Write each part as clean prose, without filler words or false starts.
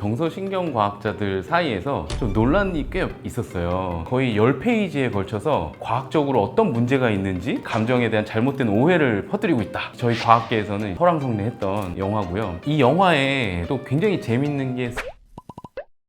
정서신경과학자들 사이에서 좀 논란이 꽤 있었어요. 거의 10페이지에 걸쳐서 과학적으로 어떤 문제가 있는지 감정에 대한 잘못된 오해를 퍼뜨리고 있다. 저희 과학계에서는 설왕설래했던 영화고요. 이 영화에 또 굉장히 재밌는 게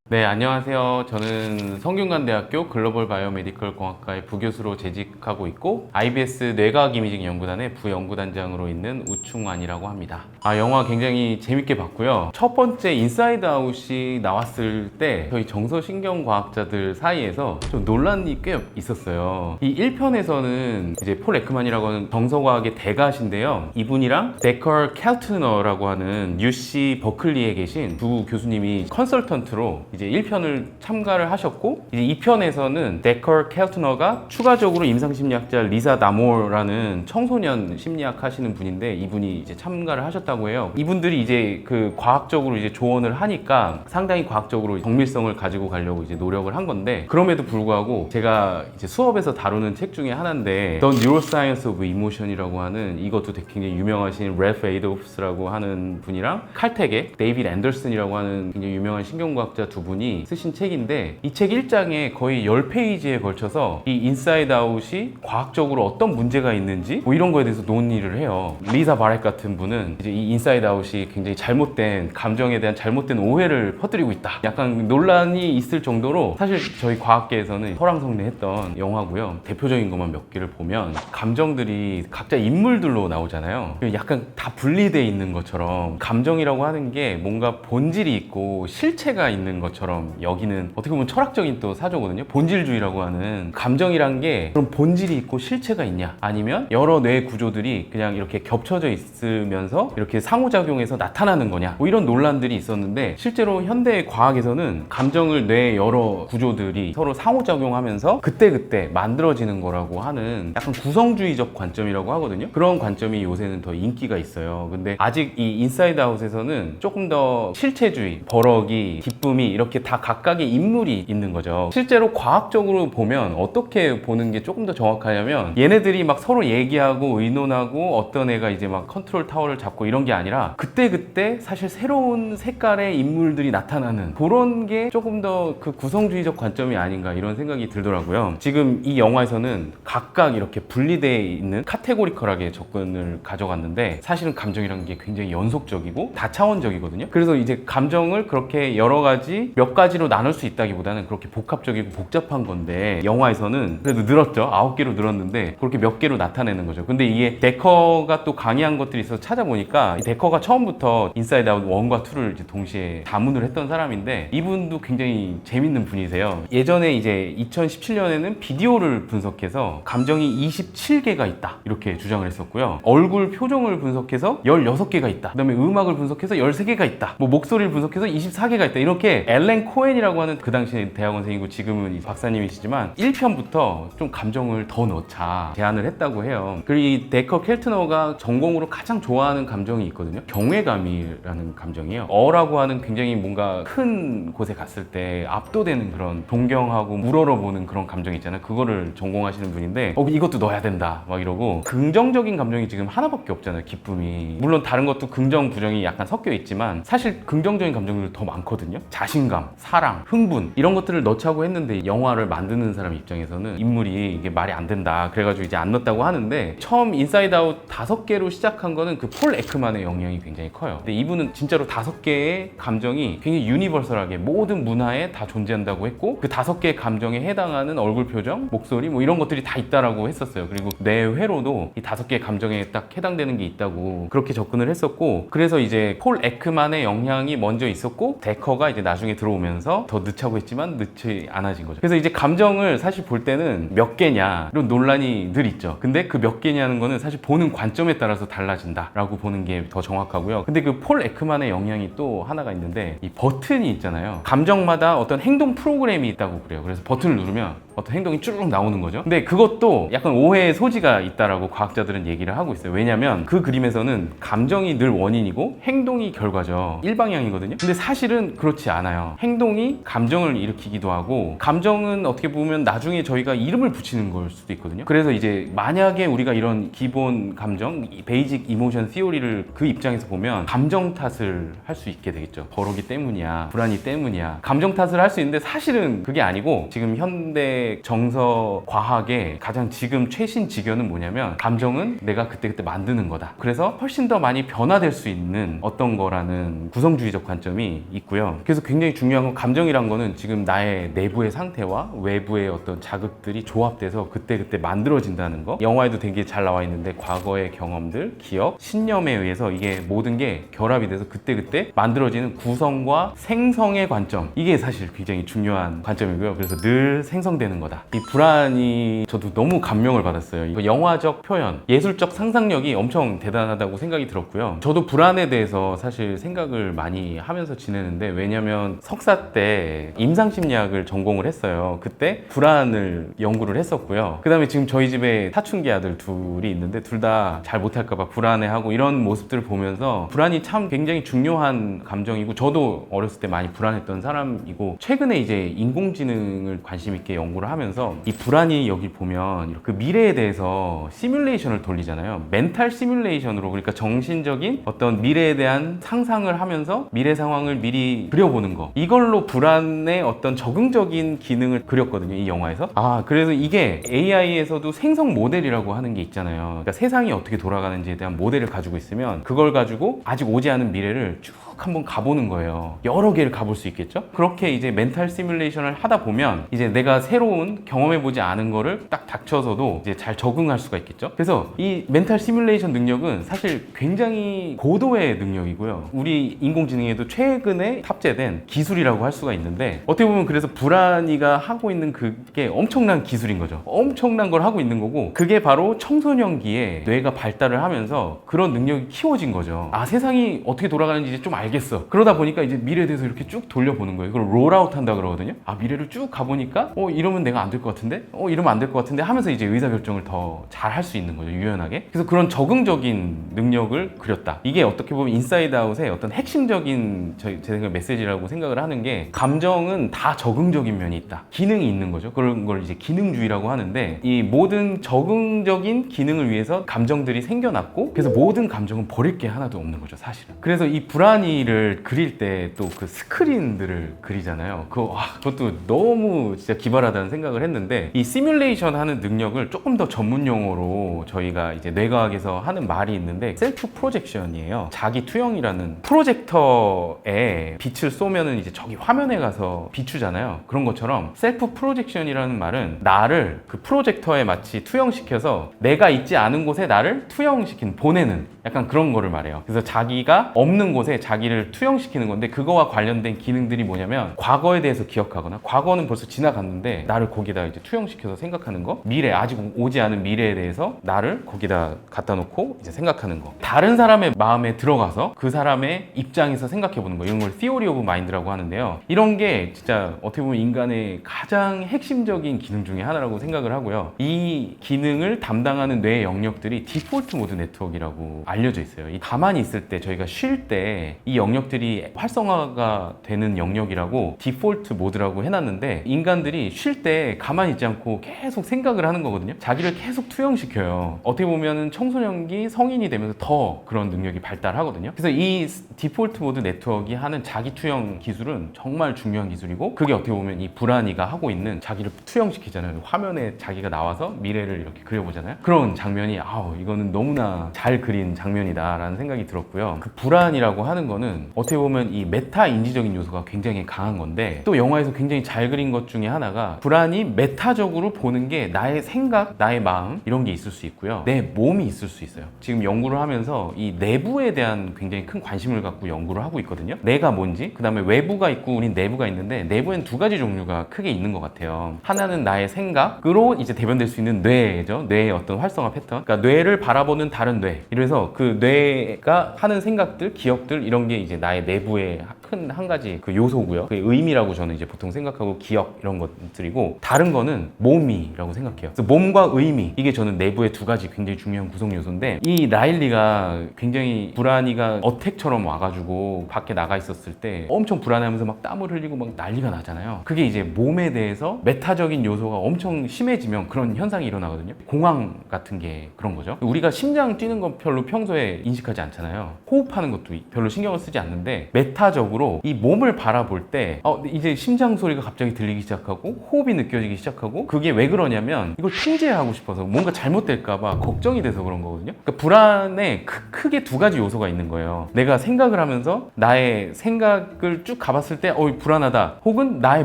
네, 안녕하세요. 저는 성균관대학교 글로벌 바이오메디컬 공학과의 부교수로 재직하고 있고 IBS 뇌과학 이미징 연구단의 부연구단장으로 있는 우충환이라고 합니다. 영화 굉장히 재밌게 봤고요. 첫 번째 인사이드 아웃이 나왔을 때 저희 정서신경과학자들 사이에서 좀 논란이 꽤 있었어요. 이 1편에서는 이제 폴 에크만이라고 하는 정서과학의 대가신데요. 이분이랑 데컬 켈트너라고 하는 UC 버클리에 계신 두 교수님이 컨설턴트로 이제 1편을 참가를 하셨고, 이제 2편에서는 데컬 켈트너가 추가적으로 임상심리학자 리사 나모라는 청소년 심리학 하시는 분인데, 이분이 이제 참가를 하셨다고 해요. 이분들이 이제 그 과학적으로 이제 조언을 하니까 상당히 과학적으로 정밀성을 가지고 가려고 이제 노력을 한 건데, 그럼에도 불구하고 제가 이제 수업에서 다루는 책 중에 하나인데 The Neuroscience of Emotion이라고 하는, 이것도 되게 굉장히 유명하신 래프 에이도프스라고 하는 분이랑 칼텍의 데이빗 앤더슨이라고 하는 굉장히 유명한 신경과학자 두 분이 쓰신 책인데, 이 책 1장에 거의 10페이지에 걸쳐서 이 인사이드 아웃이 과학적으로 어떤 문제가 있는지 뭐 이런 거에 대해서 논의를 해요. 리사 바렉 같은 분은 이제 이 인사이드 아웃이 굉장히 잘못된 감정에 대한 잘못된 오해를 퍼뜨리고 있다. 약간 논란이 있을 정도로 사실 저희 과학계에서는 설왕설래했던 영화고요. 대표적인 것만 몇 개를 보면, 감정들이 각자 인물들로 나오잖아요. 약간 다 분리되어 있는 것처럼 감정이라고 하는 게 뭔가 본질이 있고 실체가 있는 것처럼 여기는 어떻게 보면 철학적인 또 사조거든요. 본질주의라고 하는, 감정이란 게 그럼 본질이 있고 실체가 있냐, 아니면 여러 뇌 구조들이 그냥 이렇게 겹쳐져 있으면서 이렇게 상호작용해서 나타나는 거냐, 뭐 이런 논란들이 있었는데, 실제로 현대 과학에서는 감정을 뇌의 여러 구조들이 서로 상호작용하면서 그때그때 만들어지는 거라고 하는 약간 구성주의적 관점이라고 하거든요. 그런 관점이 요새는 더 인기가 있어요. 근데 아직 이 인사이드 아웃에서는 조금 더 실체주의, 버럭이, 기쁨이 이렇게 다 각각의 인물이 있는 거죠. 실제로 과학적으로 보면 어떻게 보는 게 조금 더 정확하냐면, 얘네들이 막 서로 얘기하고 의논하고 어떤 애가 이제 막 컨트롤 타워를 잡고 이런 게 아니라 그때그때 사실 새로운 색깔의 인물들이 나타나는, 그런 게 조금 더 그 구성주의적 관점이 아닌가 이런 생각이 들더라고요. 지금 이 영화에서는 각각 이렇게 분리되어 있는 카테고리컬하게 접근을 가져갔는데, 사실은 감정이라는 게 굉장히 연속적이고 다차원적이거든요. 그래서 이제 감정을 그렇게 여러 가지 몇 가지로 나눌 수 있다기보다는 그렇게 복합적이고 복잡한 건데, 영화에서는 그래도 늘었죠. 9개로 늘었는데 그렇게 몇 개로 나타내는 거죠. 근데 이게 데커가 또 강의한 것들이 있어서 찾아보니까, 데커가 처음부터 인사이드 아웃 1과 2를 이제 동시에 자문을 했던 사람인데, 이분도 굉장히 재밌는 분이세요. 예전에 이제 2017년에는 비디오를 분석해서 감정이 27개가 있다 이렇게 주장을 했었고요. 얼굴 표정을 분석해서 16개가 있다. 그 다음에 음악을 분석해서 13개가 있다. 뭐 목소리를 분석해서 24개가 있다. 이렇게 앨런 코엔이라고 하는, 그 당시에 대학원생이고 지금은 박사님이시지만, 1편부터 좀 감정을 더 넣자 제안을 했다고 해요. 그리고 이 데커 켈트너가 전공으로 가장 좋아하는 감정이 있거든요. 경외감이라는 감정이에요. 어라고 하는 굉장히 뭔가 큰 곳에 갔을 때 압도되는 그런 존경하고 우러러보는 그런 감정 있잖아요. 그거를 전공하시는 분인데, 이것도 넣어야 된다 막 이러고, 긍정적인 감정이 지금 하나밖에 없잖아요. 기쁨이. 물론 다른 것도 긍정 부정이 약간 섞여 있지만 사실 긍정적인 감정들이 더 많거든요. 자신감, 사랑, 흥분, 이런 것들을 넣자고 했는데, 영화를 만드는 사람 입장에서는 인물이 이게 말이 안 된다 그래가지고 이제 안 넣었다고 하는데, 처음 인사이드 아웃 5개로 시작한 거는 그 폴 에크만의 영향이 굉장히 커요. 근데 이분은 진짜로 5개의 감정이 굉장히 유니버설하게 모든 문화에 다 존재한다고 했고, 그 5개의 감정에 해당하는 얼굴 표정, 목소리 뭐 이런 것들이 다 있다라고 했었어요. 그리고 뇌회로도 이 5개의 감정에 딱 해당되는 게 있다고 그렇게 접근을 했었고, 그래서 이제 폴 에크만의 영향이 먼저 있었고, 데커가 이제 나중에 들어오면서 더 넣자고 했지만 넣지 않아진 거죠. 그래서 이제 감정을 사실 볼 때는 몇 개냐 이런 논란이 늘 있죠. 근데 그 몇 개냐는 거는 사실 보는 관점에 따라서 달라진다 라고 보는 게 더 정확하고요. 근데 그 폴 에크만의 영향이 또 하나가 있는데, 이 버튼이 있잖아요. 감정마다 어떤 행동 프로그램이 있다고 그래요. 그래서 버튼을 누르면 어떤 행동이 쭉 나오는 거죠. 근데 그것도 약간 오해의 소지가 있다라고 과학자들은 얘기를 하고 있어요. 왜냐면 그 그림에서는 감정이 늘 원인이고 행동이 결과죠. 일방향이거든요. 근데 사실은 그렇지 않아요. 행동이 감정을 일으키기도 하고, 감정은 어떻게 보면 나중에 저희가 이름을 붙이는 걸 수도 있거든요. 그래서 이제 만약에 우리가 이런 기본 감정, 베이직 이모션 시오리를 그 입장에서 보면 감정 탓을 할 수 있게 되겠죠. 버러기 때문이야, 불안이 때문이야, 감정 탓을 할 수 있는데 사실은 그게 아니고, 지금 현대 정서 과학의 가장 지금 최신 지견은 뭐냐면, 감정은 내가 그때그때 만드는 거다. 그래서 훨씬 더 많이 변화될 수 있는 어떤 거라는 구성주의적 관점이 있고요. 그래서 굉장히 중요한 건, 감정이란 거는 지금 나의 내부의 상태와 외부의 어떤 자극들이 조합돼서 그때그때 만들어진다는 거. 영화에도 되게 잘 나와 있는데, 과거의 경험들, 기억, 신념에 의해서 이게 모든 게 결합이 돼서 그때그때 만들어지는 구성과 생성의 관점, 이게 사실 굉장히 중요한 관점이고요. 그래서 늘 생성되는 거다. 이 불안이 저도 너무 감명을 받았어요. 이거 영화적 표현, 예술적 상상력이 엄청 대단하다고 생각이 들었고요. 저도 불안에 대해서 사실 생각을 많이 하면서 지내는데, 왜냐면 석사 때 임상심리학을 전공을 했어요. 그때 불안을 연구를 했었고요. 그 다음에 지금 저희 집에 사춘기 아들 둘이 있는데, 둘 다 잘 못할까봐 불안해하고 이런 모습들을 보면서, 불안이 참 굉장히 중요한 감정이고, 저도 어렸을 때 많이 불안했던 사람이고, 최근에 이제 인공지능을 관심 있게 연구를 하면서 이 불안이, 여기 보면 그 미래에 대해서 시뮬레이션을 돌리잖아요. 멘탈 시뮬레이션으로, 그러니까 정신적인 어떤 미래에 대한 상상을 하면서 미래 상황을 미리 그려보는 거, 이걸로 불안의 어떤 적응적인 기능을 그렸거든요, 이 영화에서. 그래서 이게 AI에서도 생성 모델이라고 하는 게 있잖아요. 그러니까 세상이 어떻게 돌아가는지에 대한 모델을 가지고 있으면, 그걸 가지고 아직 오지 않은 미래를 쭉 한번 가보는 거예요. 여러 개를 가볼 수 있겠죠? 그렇게 이제 멘탈 시뮬레이션을 하다 보면, 이제 내가 새로운 경험해보지 않은 거를 딱 닥쳐서도 이제 잘 적응할 수가 있겠죠? 그래서 이 멘탈 시뮬레이션 능력은 사실 굉장히 고도의 능력이고요. 우리 인공지능에도 최근에 탑재된 기술이라고 할 수가 있는데, 어떻게 보면 그래서 불안이가 하고 있는 그게 엄청난 기술인 거죠. 엄청난 걸 하고 있는 거고, 그게 바로 청소년기에 뇌가 발달을 하면서 그런 능력이 키워진 거죠. 세상이 어떻게 돌아가는지 이제 좀 알겠어. 그러다 보니까 이제 미래에 대해서 이렇게 쭉 돌려보는 거예요. 그걸 롤아웃 한다 그러거든요. 미래를 쭉 가보니까 이러면 내가 안 될 것 같은데? 이러면 안 될 것 같은데? 하면서 이제 의사결정을 더 잘 할 수 있는 거죠, 유연하게. 그래서 그런 적응적인 능력을 그렸다. 이게 어떻게 보면 인사이드 아웃의 어떤 핵심적인 제 생각 메시지라고 생각을 하는 게, 감정은 다 적응적인 면이 있다. 기능이 있는 거죠. 그런 걸 이제 기능주의라고 하는데, 이 모든 적응적인 기능을 위해서 감정들이 생겨났고, 그래서 모든 감정은 버릴 게 하나도 없는 거죠, 사실은. 그래서 이 불안이를 그릴 때 또 그 스크린들을 그리잖아요. 그것도 너무 진짜 기발하다는 생각을 했는데, 이 시뮬레이션 하는 능력을 조금 더 전문 용어로 저희가 이제 뇌과학에서 하는 말이 있는데, 셀프 프로젝션이에요. 자기 투영이라는, 프로젝터에 빛을 쏘면은 이제 저기 화면에 가서 비추잖아요. 그런 것처럼 셀프 프로젝션이라는 말은, 나를 그 프로젝터에 마치 투영시켜서 내가 있지 않은 곳에 나를 투영시키는, 보내는, 약간 그런 거를 말해요. 그래서 자기가 없는 곳에 자기를 투영시키는 건데, 그거와 관련된 기능들이 뭐냐면, 과거에 대해서 기억하거나, 과거는 벌써 지나갔는데 나를 거기다 이제 투영시켜서 생각하는 거, 미래, 아직 오지 않은 미래에 대해서 나를 거기다 갖다 놓고 이제 생각하는 거, 다른 사람의 마음에 들어가서 그 사람의 입장에서 생각해보는 거, 이런 걸 Theory of Mind라고 하는데요. 이런 게 진짜 어떻게 보면 인간의 가장 핵심적인 기능 중에 하나라고 생각을 하고요. 이 기능을 담당하는 뇌의 영역들이 디폴트 모드 네트워크라고 알려져 있어요. 가만히 있을 때, 저희가 쉴 때 이 영역들이 활성화가 되는 영역이라고 디폴트 모드라고 해놨는데, 인간들이 쉴 때 가만히 있지 않고 계속 생각을 하는 거거든요. 자기를 계속 투영시켜요. 어떻게 보면 청소년기, 성인이 되면서 더 그런 능력이 발달하거든요. 그래서 이 디폴트 모드 네트워크가 하는 자기 투영 기술은 정말 중요한 기술이고, 그게 어떻게 보면 이 불안이가 하고 있는, 자기를 투영시키잖아요. 화면에 자기가 나와서 미래를 이렇게 그려보잖아요. 그런 장면이 이거는 너무나 잘 그린 장면이다 라는 생각이 들었고요. 그 불안이라고 하는 거는 어떻게 보면 이 메타 인지적인 요소가 굉장히 강한 건데, 또 영화에서 굉장히 잘 그린 것 중에 하나가, 불안이 메타적으로 보는 게 나의 생각, 나의 마음, 이런 게 있을 수 있고요. 내 몸이 있을 수 있어요. 지금 연구를 하면서 이 내부에 대한 굉장히 큰 관심을 갖고 연구를 하고 있거든요. 내가 뭔지, 그 다음에 외부가 있고 우린 내부가 있는데, 내부엔 두 가지 종류가 크게 있는 것 같아요. 하나는 나의 생각으로 이제 대변될 수 있는 뇌죠. 뇌의 어떤 활성화 패턴. 그러니까 뇌를 바라보는 다른 뇌. 이래서 그 뇌가 하는 생각들, 기억들, 이런 게 이제 나의 내부의 큰 한 가지 그 요소고요. 그 의미라고 저는 이제 보통 생각하고 기억 이런 것들이고, 다른 거는 몸이라고 생각해요. 그래서 몸과 의미, 이게 저는 내부의 두 가지 굉장히 중요한 구성 요소인데, 이 라일리가 굉장히 불안이가 어택처럼 와가지고 밖에 나가 있었을 때 엄청 불안해하면서 막 땀을 흘리고 막 난리가 나잖아요. 그게 이제 몸에 대해서 메타적인 요소가 엄청 심해지면 그런 현상이 일어나거든요. 공황 같은 게 그런 거죠. 우리가 심장 뛰는 건 별로 평소에 인식하지 않잖아요. 호흡하는 것도 별로 신경을 쓰지 않는데, 메타적으로 이 몸을 바라볼 때 이제 심장 소리가 갑자기 들리기 시작하고 호흡이 느껴지기 시작하고, 그게 왜 그러냐면 이걸 통제하고 싶어서, 뭔가 잘못될까봐 걱정이 돼서 그런 거거든요. 그러니까 불안에 크게 두 가지 요소가 있는 거예요. 내가 생각을 하면서 나의 생각을 쭉 가봤을 때 불안하다, 혹은 나의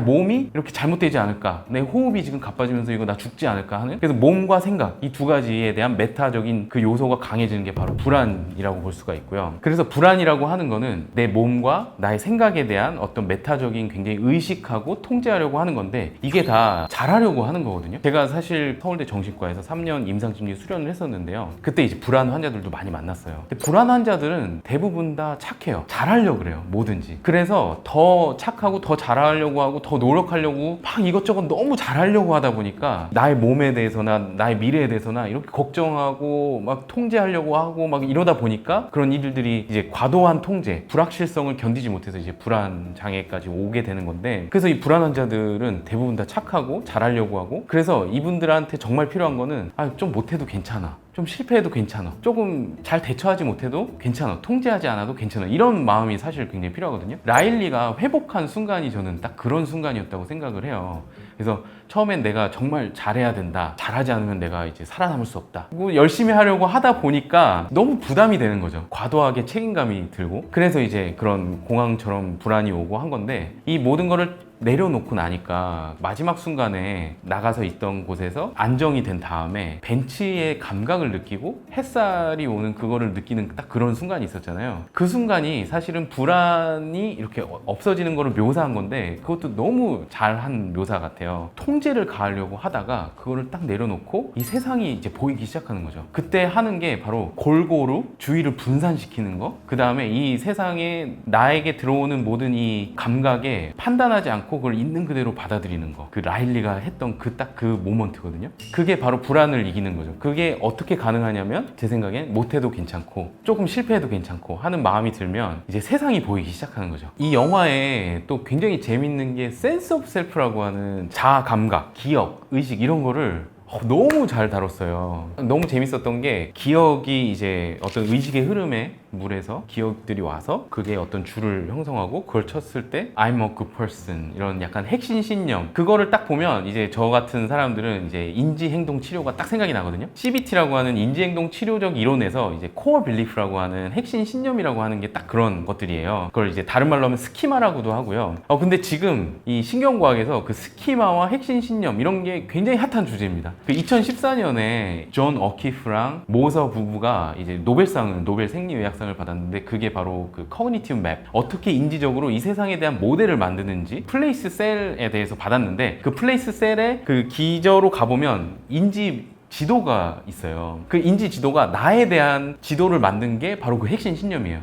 몸이 이렇게 잘못되지 않을까, 내 호흡이 지금 가빠지면서 이거 나 죽지 않을까 하는, 그래서 몸과 생각, 이 두 가지에 대한 메타적인 그 요소가 강해지는 게 바로 불안이라고 볼 수가 있고요. 그래서 불안이라고 하는 거는 내 몸과 나의 생각에 대한 어떤 메타적인, 굉장히 의식하고 통제하려고 하는 건데, 이게 다 잘하려고 하는 거거든요. 제가 사실 서울대 정신과에서 3년 임상심리 수련을 했었는데요. 그때 이제 불안 환자들도 많이 만났어요. 근데 불안 환자들은 대부분 다 착해요. 잘하려고 그래요, 뭐든지. 그래서 더 착하고 더 잘하려고 하고 더 노력하려고 막 이것저것 너무 잘하려고 하다 보니까 나의 몸에 대해서나 나의 미래에 대해서나 이렇게 걱정하고 막 통제하려고 하고 막 이러다 보니까 그런 일들이 이제 과도한 통제, 불확실성을 견디지 못해서 이제 불안 장애까지 오게 되는 건데, 그래서 이 불안 환자들은 대부분 다 착하고 잘하려고 하고, 그래서 이분들한테 정말 필요한 거는 좀 못해도 괜찮아, 좀 실패해도 괜찮아, 조금 잘 대처하지 못해도 괜찮아, 통제하지 않아도 괜찮아, 이런 마음이 사실 굉장히 필요하거든요. 라일리가 회복한 순간이 저는 딱 그런 순간이었다고 생각을 해요. 그래서 처음엔 내가 정말 잘해야 된다, 잘하지 않으면 내가 이제 살아남을 수 없다, 뭐 열심히 하려고 하다 보니까 너무 부담이 되는 거죠. 과도하게 책임감이 들고, 그래서 이제 그런 공황처럼 불안이 오고 한 건데, 이 모든 거를 내려놓고 나니까 마지막 순간에 나가서 있던 곳에서 안정이 된 다음에 벤치의 감각을 느끼고 햇살이 오는 그거를 느끼는 딱 그런 순간이 있었잖아요. 그 순간이 사실은 불안이 이렇게 없어지는 거를 묘사한 건데, 그것도 너무 잘한 묘사 같아요. 통제를 가하려고 하다가 그거를 딱 내려놓고 이 세상이 이제 보이기 시작하는 거죠. 그때 하는 게 바로 골고루 주의를 분산시키는 거, 그 다음에 이 세상에 나에게 들어오는 모든 이 감각에 판단하지 않고 그걸 있는 그대로 받아들이는 거, 그 라일리가 했던 그 딱 그 모먼트거든요. 그게 바로 불안을 이기는 거죠. 그게 어떻게 가능하냐면, 제 생각엔 못해도 괜찮고 조금 실패해도 괜찮고 하는 마음이 들면 이제 세상이 보이기 시작하는 거죠. 이 영화에 또 굉장히 재밌는 게 센스 오브 셀프라고 하는 자아 감각, 기억, 의식, 이런 거를 너무 잘 다뤘어요. 너무 재밌었던 게, 기억이 이제 어떤 의식의 흐름에 물에서 기억들이 와서 그게 어떤 줄을 형성하고 그걸 쳤을 때 I'm a good person, 이런 약간 핵심 신념, 그거를 딱 보면 이제 저 같은 사람들은 이제 인지행동 치료가 딱 생각이 나거든요. CBT라고 하는 인지행동 치료적 이론에서 이제 core belief라고 하는 핵심 신념이라고 하는 게 딱 그런 것들이에요. 그걸 이제 다른 말로 하면 스키마라고도 하고요. 근데 지금 이 신경과학에서 그 스키마와 핵심 신념, 이런 게 굉장히 핫한 주제입니다. 그 2014년에 존 어키프랑 모서 부부가 이제 노벨상을, 노벨 생리의학상을 받았는데, 그게 바로 그 커그니티브 맵, 어떻게 인지적으로 이 세상에 대한 모델을 만드는지 플레이스 셀에 대해서 받았는데, 그 플레이스 셀의 그 기저로 가보면 인지 지도가 있어요. 그 인지 지도가 나에 대한 지도를 만든 게 바로 그 핵심 신념이에요.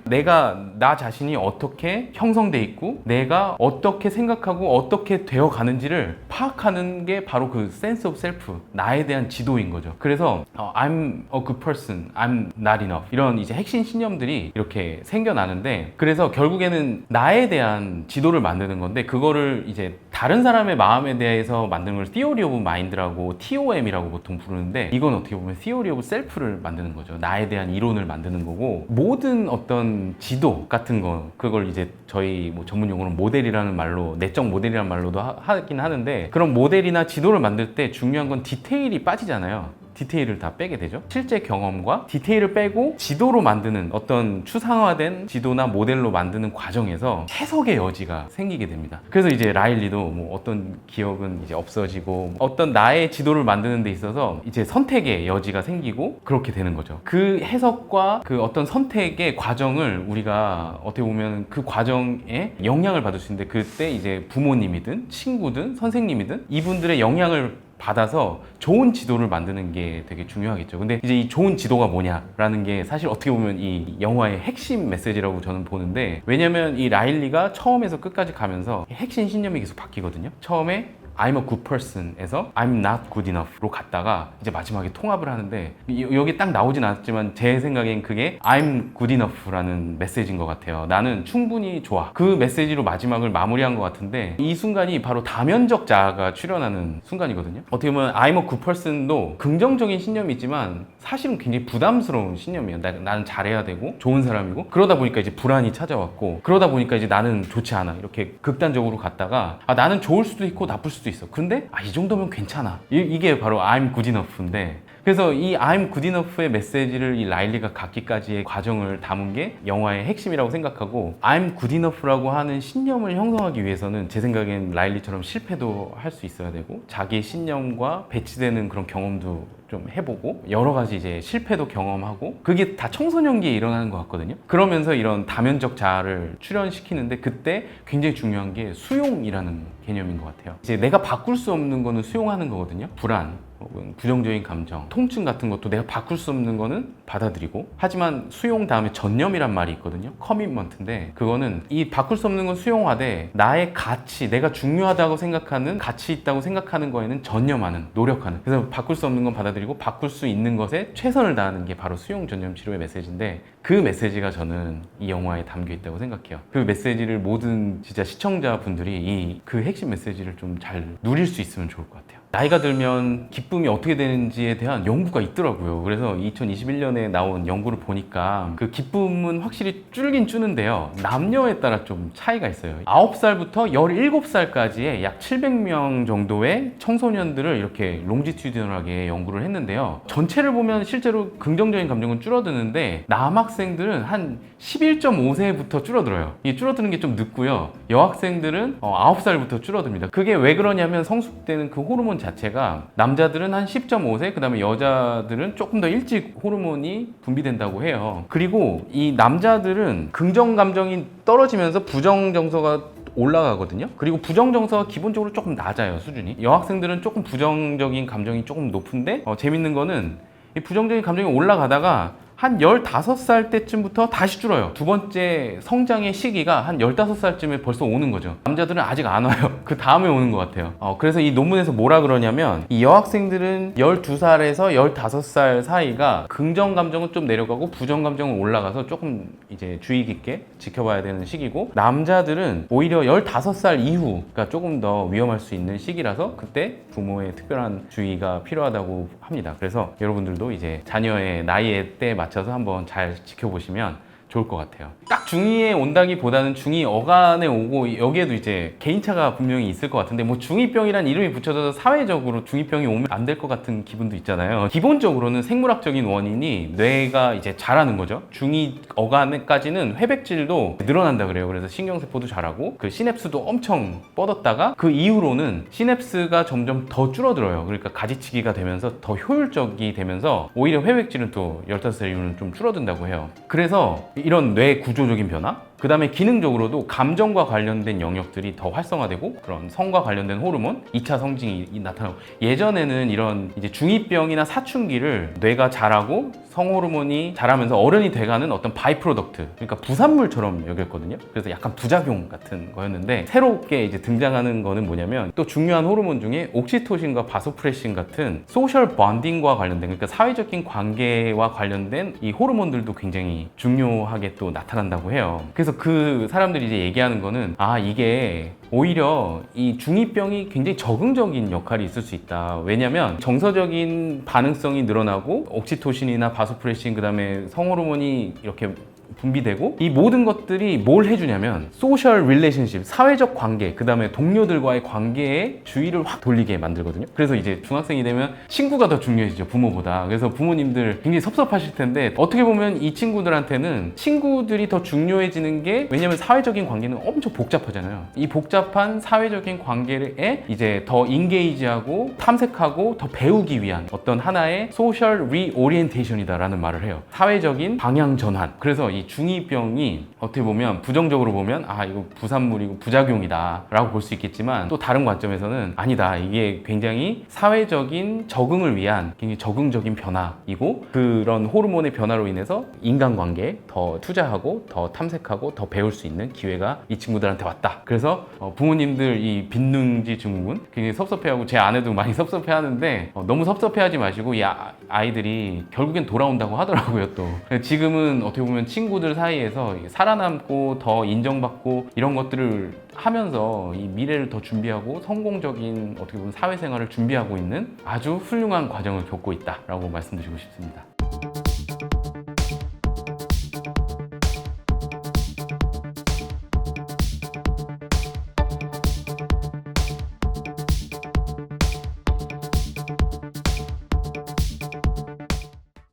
나 자신이 어떻게 형성돼 있고 내가 어떻게 생각하고 어떻게 되어 가는지를 파악하는 게 바로 그 sense of self, 나에 대한 지도인 거죠. 그래서 I'm a good person, I'm not enough, 이런 이제 핵심 신념들이 이렇게 생겨나는데, 그래서 결국에는 나에 대한 지도를 만드는 건데, 그거를 이제 다른 사람의 마음에 대해서 만드는 걸 Theory of Mind라고, TOM이라고 보통 부르는데, 이건 어떻게 보면 Theory of Self를 만드는 거죠. 나에 대한 이론을 만드는 거고, 모든 어떤 지도 같은 거, 그걸 이제 저희 뭐 전문 용어로는 모델이라는 말로, 내적 모델이라는 말로도 하긴 하는데, 그런 모델이나 지도를 만들 때 중요한 건 디테일이 빠지잖아요. 디테일을 다 빼게 되죠. 실제 경험과 디테일을 빼고 지도로 만드는, 어떤 추상화된 지도나 모델로 만드는 과정에서 해석의 여지가 생기게 됩니다. 그래서 이제 라일리도 뭐 어떤 기억은 이제 없어지고, 어떤 나의 지도를 만드는 데 있어서 이제 선택의 여지가 생기고, 그렇게 되는 거죠. 그 해석과 그 어떤 선택의 과정을 우리가 어떻게 보면 그 과정에 영향을 받을 수 있는데, 그때 이제 부모님이든 친구든 선생님이든 이분들의 영향을 받아서 좋은 지도를 만드는 게 되게 중요하겠죠. 근데 이제 이 좋은 지도가 뭐냐라는 게 사실 어떻게 보면 이 영화의 핵심 메시지라고 저는 보는데, 왜냐면 이 라일리가 처음에서 끝까지 가면서 핵심 신념이 계속 바뀌거든요. 처음에 I'm a good person에서 I'm not good enough로 갔다가 이제 마지막에 통합을 하는데, 여기 딱 나오진 않았지만 제 생각엔 그게 I'm good enough라는 메시지인 것 같아요. 나는 충분히 좋아. 그 메시지로 마지막을 마무리한 것 같은데, 이 순간이 바로 다면적 자아가 출현하는 순간이거든요. 어떻게 보면 I'm a good person도 긍정적인 신념이 있지만 사실은 굉장히 부담스러운 신념이에요. 나는 잘해야 되고 좋은 사람이고, 그러다 보니까 이제 불안이 찾아왔고, 그러다 보니까 이제 나는 좋지 않아, 이렇게 극단적으로 갔다가 나는 좋을 수도 있고 나쁠 수도 있어. 근데 이 정도면 괜찮아. 이게 바로 I'm good enough인데, 그래서 이 I'm good enough의 메시지를 이 라일리가 갖기까지의 과정을 담은 게 영화의 핵심이라고 생각하고, I'm good enough라고 하는 신념을 형성하기 위해서는 제 생각엔 라일리처럼 실패도 할 수 있어야 되고, 자기의 신념과 배치되는 그런 경험도 좀 해보고, 여러 가지 이제 실패도 경험하고, 그게 다 청소년기에 일어나는 것 같거든요. 그러면서 이런 다면적 자아를 출현시키는데, 그때 굉장히 중요한 게 수용이라는 개념인 것 같아요. 이제 내가 바꿀 수 없는 거는 수용하는 거거든요. 불안, 혹은 부정적인 감정, 통증 같은 것도 내가 바꿀 수 없는 거는 받아들이고, 하지만 수용 다음에 전념이란 말이 있거든요. 커밋먼트인데, 그거는 이 바꿀 수 없는 건 수용하되 나의 가치, 내가 중요하다고 생각하는, 가치 있다고 생각하는 거에는 전념하는, 노력하는. 그래서 바꿀 수 없는 건 받아들이고 바꿀 수 있는 것에 최선을 다하는 게 바로 수용 전념 치료의 메시지인데, 그 메시지가 저는 이 영화에 담겨 있다고 생각해요. 그 메시지를 모든 진짜 시청자분들이 그 핵심 메시지를 좀 잘 누릴 수 있으면 좋을 것 같아요. 나이가 들면 기쁨이 어떻게 되는지에 대한 연구가 있더라고요. 그래서 2021년에 나온 연구를 보니까 그 기쁨은 확실히 줄긴 줄는데요, 남녀에 따라 좀 차이가 있어요. 9살부터 17살까지의 약 700명 정도의 청소년들을 이렇게 롱지튜디널하게 연구를 했는데요, 전체를 보면 실제로 긍정적인 감정은 줄어드는데 남학생들은 한 11.5세부터 줄어들어요. 이 줄어드는 게 좀 늦고요, 여학생들은 9살부터 줄어듭니다. 그게 왜 그러냐면, 성숙되는 그 호르몬 자체가 남자들은 한 10.5세, 그 다음에 여자들은 조금 더 일찍 호르몬이 분비된다고 해요. 그리고 이 남자들은 긍정 감정이 떨어지면서 부정 정서가 올라가거든요. 그리고 부정 정서가 기본적으로 조금 낮아요, 수준이. 여학생들은 조금 부정적인 감정이 조금 높은데, 재밌는 거는 이 부정적인 감정이 올라가다가 한 15살 때쯤부터 다시 줄어요. 두 번째 성장의 시기가 한 15살쯤에 벌써 오는 거죠. 남자들은 아직 안 와요. 그 다음에 오는 것 같아요. 그래서 이 논문에서 뭐라 그러냐면, 이 여학생들은 12살에서 15살 사이가 긍정 감정은 좀 내려가고 부정 감정은 올라가서 조금 이제 주의 깊게 지켜봐야 되는 시기고, 남자들은 오히려 15살 이후가 조금 더 위험할 수 있는 시기라서 그때 부모의 특별한 주의가 필요하다고 합니다. 그래서 여러분들도 이제 자녀의 나이에 때 맞춰서 한번 잘 지켜보시면 좋을 것 같아요. 딱 중2에 온다기보다는 중2 어간에 오고, 여기에도 이제 개인차가 분명히 있을 것 같은데, 뭐 중2병이란 이름이 붙여져서 사회적으로 중2병이 오면 안 될 것 같은 기분도 있잖아요. 기본적으로는 생물학적인 원인이 뇌가 이제 자라는 거죠. 중2 어간까지는 회백질도 늘어난다 그래요. 그래서 신경세포도 자라고 그 시냅스도 엄청 뻗었다가 그 이후로는 시냅스가 점점 더 줄어들어요. 그러니까 가지치기가 되면서 더 효율적이 되면서 오히려 회백질은 또 15살 이후는 좀 줄어든다고 해요. 그래서 이런 뇌 구조적인 변화, 그 다음에 기능적으로도 감정과 관련된 영역들이 더 활성화되고, 그런 성과 관련된 호르몬, 2차 성징이 나타나고, 예전에는 이런 이제 중2병이나 사춘기를 뇌가 자라고 성호르몬이 자라면서 어른이 돼가는 어떤 바이 프로덕트, 그러니까 부산물처럼 여겼거든요. 그래서 약간 부작용 같은 거였는데, 새롭게 이제 등장하는 거는 뭐냐면, 또 중요한 호르몬 중에 옥시토신과 바소프레신 같은 소셜 본딩과 관련된, 그러니까 사회적인 관계와 관련된 이 호르몬들도 굉장히 중요하게 또 나타난다고 해요. 그래서 그 사람들이 이제 얘기하는 거는, 이게 오히려 이 중2병이 굉장히 적응적인 역할이 있을 수 있다. 왜냐면 정서적인 반응성이 늘어나고, 옥시토신이나 바소프레신, 그 다음에 성호르몬이 이렇게 분비되고, 이 모든 것들이 뭘 해주냐면 소셜 릴레이션십, 사회적 관계, 그 다음에 동료들과의 관계에 주의를 확 돌리게 만들거든요. 그래서 이제 중학생이 되면 친구가 더 중요해지죠, 부모보다. 그래서 부모님들 굉장히 섭섭하실 텐데, 어떻게 보면 이 친구들한테는 친구들이 더 중요해지는 게, 왜냐면 사회적인 관계는 엄청 복잡하잖아요. 이 복잡한 사회적인 관계에 이제 더 인게이지하고 탐색하고 더 배우기 위한 어떤 하나의 소셜 리오리엔테이션이다 라는 말을 해요. 사회적인 방향 전환. 그래서 이 이 중2병이 어떻게 보면 부정적으로 보면 아 이거 부산물이고 부작용이다 라고 볼 수 있겠지만 또 다른 관점에서는 아니다, 이게 굉장히 사회적인 적응을 위한 굉장히 적응적인 변화이고 그런 호르몬의 변화로 인해서 인간관계에 더 투자하고 더 탐색하고 더 배울 수 있는 기회가 이 친구들한테 왔다. 그래서 부모님들 이 빈둥지 증후군 굉장히 섭섭해하고 제 아내도 많이 섭섭해하는데 너무 섭섭해하지 마시고 이 아이들이 결국엔 돌아온다고 하더라고요. 또 지금은 어떻게 보면 친구들 사이에서 살아남고 더 인정받고 이런 것들을 하면서 이 미래를 더 준비하고 성공적인 어떻게 보면 사회생활을 준비하고 있는 아주 훌륭한 과정을 겪고 있다라고 말씀드리고 싶습니다.